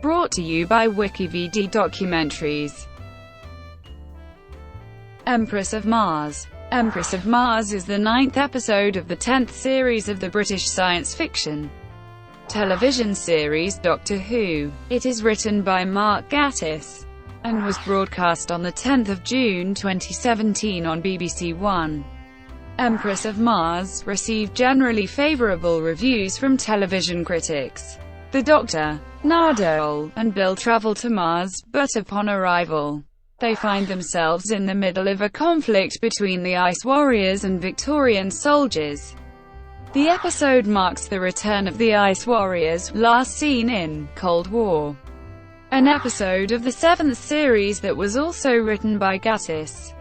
Brought to you by WikiVidi Documentaries. Empress of Mars. Empress of Mars is the 9th episode of the 10th series of the British science fiction television series Doctor Who. It is written by Mark Gatiss, and was broadcast on the 10th of June 2017 on BBC One. Empress of Mars received generally favourable reviews from television critics. The Doctor, Nardole, and Bill travel to Mars, but upon arrival, they find themselves in the middle of a conflict between the Ice Warriors and Victorian soldiers. The episode marks the return of the Ice Warriors, last seen in Cold War, an episode of the 7th series that was also written by Gatiss.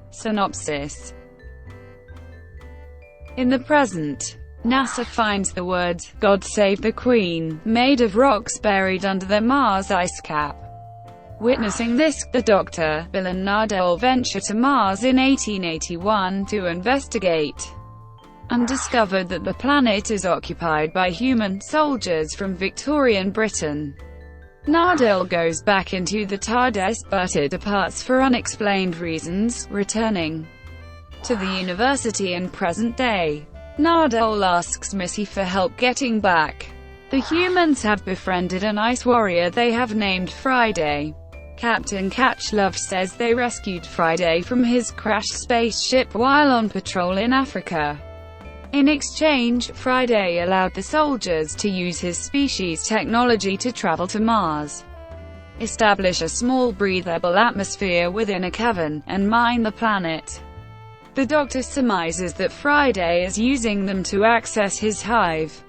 Synopsis. In the present, NASA finds the words, "God Save the Queen," made of rocks buried under the Mars ice cap. Witnessing this, the Doctor, Bill and Nardole venture to Mars in 1881 to investigate, and discovered that the planet is occupied by human soldiers from Victorian Britain. Nardole goes back into the TARDIS, but it departs for unexplained reasons, returning to the university in present day. Nardole asks Missy for help getting back. The humans have befriended an ice warrior they have named Friday. Captain Catchlove says they rescued Friday from his crashed spaceship while on patrol in Africa. In exchange, Friday allowed the soldiers to use his species' technology to travel to Mars, establish a small breathable atmosphere within a cavern, and mine the planet. The Doctor surmises that Friday is using them to access his hive.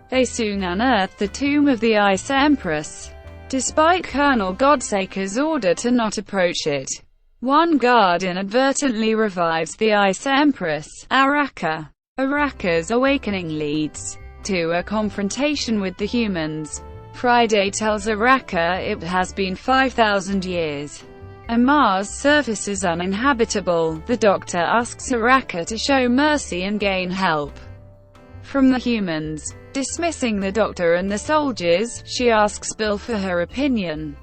They soon unearth the tomb of the Ice Empress, despite Colonel Godsaker's order to not approach it. One guard inadvertently revives the Ice Empress, Araka. Araka's awakening leads to a confrontation with the humans. Friday tells Araka it has been 5,000 years, and Mars' surface is uninhabitable. The Doctor asks Araka to show mercy and gain help from the humans. Dismissing the Doctor and the soldiers, she asks Bill for her opinion.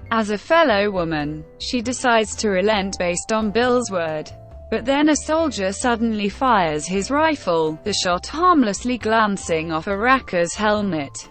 As a fellow woman, she decides to relent based on Bill's word. But then a soldier suddenly fires his rifle, the shot harmlessly glancing off Araka's helmet.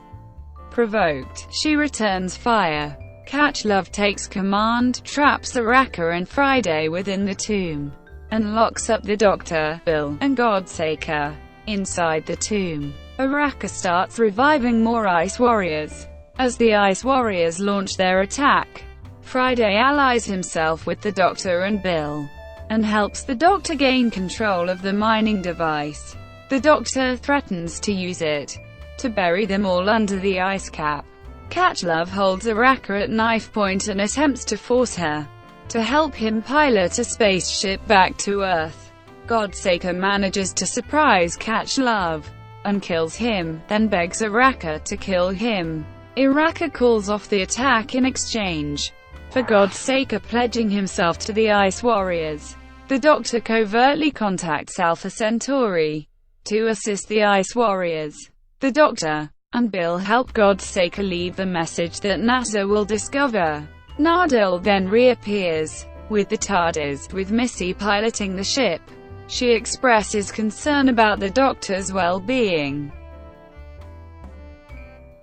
Provoked, she returns fire. Catchlove takes command, traps Araka and Friday within the tomb, and locks up the Doctor, Bill, and Godsaker inside the tomb. Araka starts reviving more Ice Warriors. As the Ice Warriors launch their attack, Friday allies himself with the Doctor and Bill, and helps the Doctor gain control of the mining device. The Doctor threatens to use it to bury them all under the ice cap. Catchlove holds Araka at knife point and attempts to force her to help him pilot a spaceship back to Earth. Godsaker manages to surprise Catchlove and kills him, then begs Araka to kill him. Araka calls off the attack in exchange for Godsaker pledging himself to the Ice Warriors. The Doctor covertly contacts Alpha Centauri to assist the Ice Warriors. The Doctor and Bill help Godsaker leave the message that NASA will discover. Nardole then reappears with the TARDIS, with Missy piloting the ship. She expresses concern about the Doctor's well-being.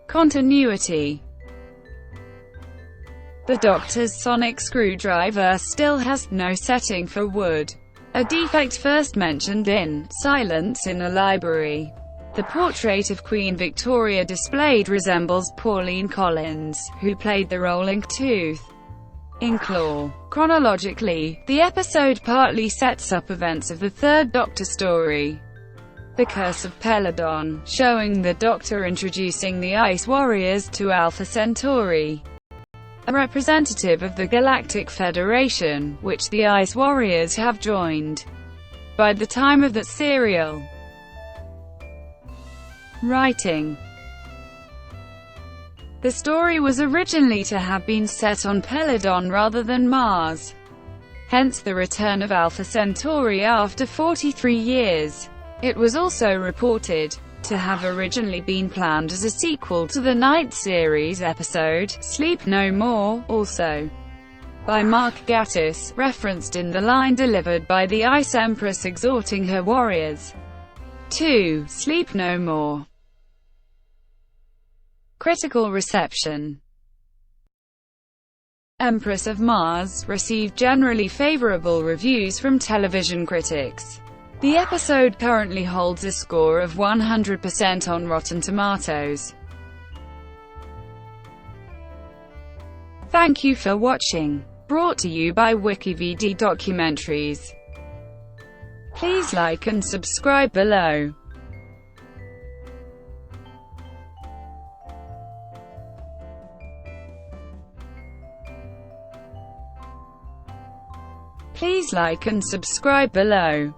Continuity. The Doctor's sonic screwdriver still has no setting for wood, a defect first mentioned in Silence in a Library. The portrait of Queen Victoria displayed resembles Pauline Collins, who played the Rolling Tooth in Claw. Chronologically, the episode partly sets up events of the third Doctor story, The Curse of Peladon, showing the Doctor introducing the Ice Warriors to Alpha Centauri, a representative of the Galactic Federation, which the Ice Warriors have joined by the time of that serial. Writing. The story was originally to have been set on Peladon rather than Mars, hence the return of Alpha Centauri after 43 years. It was also reported to have originally been planned as a sequel to the night series episode, Sleep No More, also by Mark Gatiss, referenced in the line delivered by the Ice Empress exhorting her warriors to sleep no more. Critical reception. Empress of Mars received generally favorable reviews from television critics. The episode currently holds a score of 100% on Rotten Tomatoes. Thank you for watching. Brought to you by WikiVidi Documentaries. Please like and subscribe below. Please like and subscribe below.